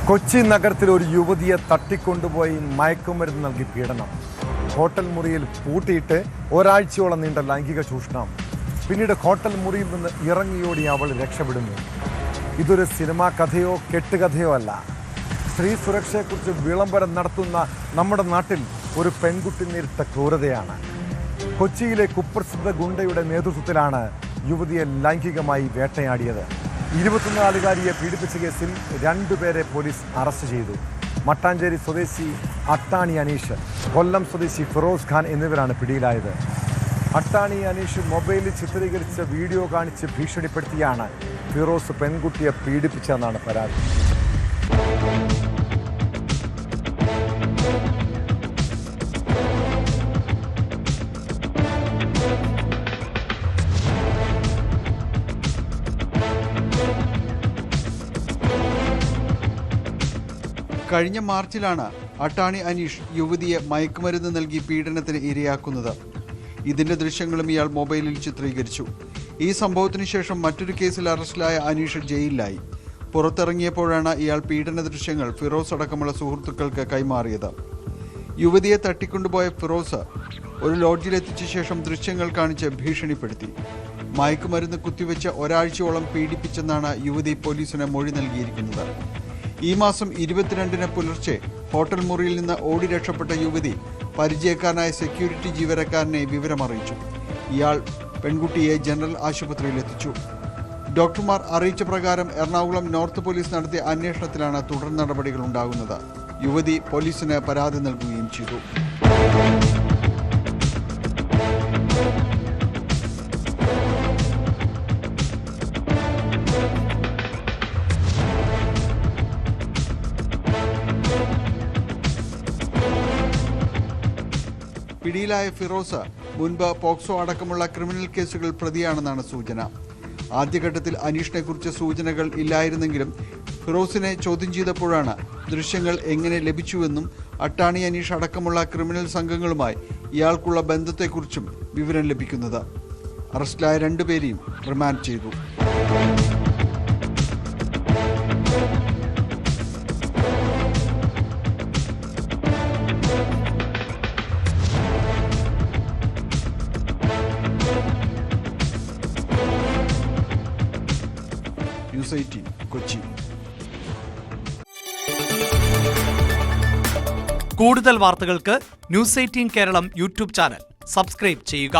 കൊച്ചി നഗരത്തിൽ ഒരു യുവതിയെ തട്ടിക്കൊണ്ടുപോയി മയക്കുമരുന്ന് നൽകി പീഡനം. ഹോട്ടൽ മുറിയിൽ പൂട്ടിയിട്ട് ഒരാഴ്ചയോളം നീണ്ട ലൈംഗിക ചൂഷണം. പിന്നീട് ഹോട്ടൽ മുറിയിൽ നിന്ന് ഇറങ്ങിയോടി അവൾ രക്ഷപ്പെടുന്നു. ഇതൊരു സിനിമാ കഥയോ കെട്ടുകഥയോ അല്ല. സ്ത്രീ സുരക്ഷയെക്കുറിച്ച് വിളംബരം നടത്തുന്ന നമ്മുടെ നാട്ടിൽ ഒരു പെൺകുട്ടി നേരിട്ട ക്രൂരതയാണ്. കൊച്ചിയിലെ കുപ്രസിദ്ധ ഗുണ്ടയുടെ നേതൃത്വത്തിലാണ് യുവതിയെ ലൈംഗികമായി വേട്ടയാടിയത്. 24-കാരിയെ പീഡിപ്പിച്ച കേസിൽ 2 പേരെ പോലീസ് അറസ്റ്റ് ചെയ്തു. മട്ടാഞ്ചേരി സ്വദേശി അട്ടാണി അനീഷ്, കൊല്ലം സ്വദേശി ഫിറോസ് ഖാൻ എന്നിവരാണ് പിടിയിലായത്. അട്ടാണി അനീഷ് മൊബൈലിൽ ചിത്രീകരിച്ച വീഡിയോ കാണിച്ച് ഭീഷണിപ്പെടുത്തിയാണ് ഫിറോസ് പെൺകുട്ടിയെ പീഡിപ്പിച്ചതെന്നാണ് പരാതി. കഴിഞ്ഞ മാർച്ചിലാണ് അട്ടാണി അനീഷ് യുവതിയെ മയക്കുമരുന്ന് നൽകി പീഡനത്തിന് ഇരയാക്കുന്നത്. ഇതിന്റെ ദൃശ്യങ്ങളും ഇയാൾ മൊബൈലിൽ ചിത്രീകരിച്ചു. ഈ സംഭവത്തിന് ശേഷം മറ്റൊരു കേസിൽ അറസ്റ്റിലായ അനീഷ് ജയിലിലായി. പുറത്തിറങ്ങിയപ്പോഴാണ് ഇയാൾ പീഡന ദൃശ്യങ്ങൾ ഫിറോസ് അടക്കമുള്ള സുഹൃത്തുക്കൾക്ക് കൈമാറിയത്. യുവതിയെ തട്ടിക്കൊണ്ടുപോയ ഫിറോസ് ഒരു ലോഡ്ജിലെത്തിച്ച ശേഷം ദൃശ്യങ്ങൾ കാണിച്ച് ഭീഷണിപ്പെടുത്തി. മയക്കുമരുന്ന് കുത്തിവെച്ച് ഒരാഴ്ചയോളം പീഡിപ്പിച്ചെന്നാണ് യുവതി പോലീസിന് മൊഴി നൽകിയിരിക്കുന്നത്. ഈ മാസം 22-ന് പുലർച്ചെ ഹോട്ടൽ മുറിയിൽ നിന്ന് ഓടി രക്ഷപ്പെട്ട യുവതി പരിചയക്കാരനായ സെക്യൂരിറ്റി ജീവനക്കാരനെ വിവരമറിയിച്ചു. ഇയാൾ പെൺകുട്ടിയെ ജനറൽ ആശുപത്രിയിൽ എത്തിച്ചു. ഡോക്ടർമാർ അറിയിച്ച പ്രകാരം എറണാകുളം നോർത്ത് പോലീസ് നടത്തിയ അന്വേഷണത്തിലാണ് തുടർ നടപടികൾ ഉണ്ടാകുന്നത്. യുവതി പോലീസിന് പരാതി നൽകുകയും ചെയ്തു. പിടിയിലായ ഫിറോസ് മുൻപ് പോക്സോ അടക്കമുള്ള ക്രിമിനൽ കേസുകൾ പ്രതിയാണെന്നാണ് സൂചന. ആദ്യഘട്ടത്തിൽ അനീഷിനെ കുറിച്ച് സൂചനകൾ ഇല്ലായിരുന്നെങ്കിലും ഫിറോസിനെ ചോദ്യം ചെയ്തപ്പോഴാണ് ദൃശ്യങ്ങൾ എങ്ങനെ ലഭിച്ചുവെന്നും അട്ടാണി അനീഷ് അടക്കമുള്ള ക്രിമിനൽ സംഘങ്ങളുമായി ഇയാൾക്കുള്ള ബന്ധത്തെക്കുറിച്ചും വിവരം ലഭിക്കുന്നത്. അറസ്റ്റിലായ 2 പേരെയും റിമാൻഡ് ചെയ്തു. ന്യൂസ് 18 കൊച്ചി. കൂടുതൽ വാർത്തകൾക്ക് News 18 Keralam YouTube channel subscribe ചെയ്യുക.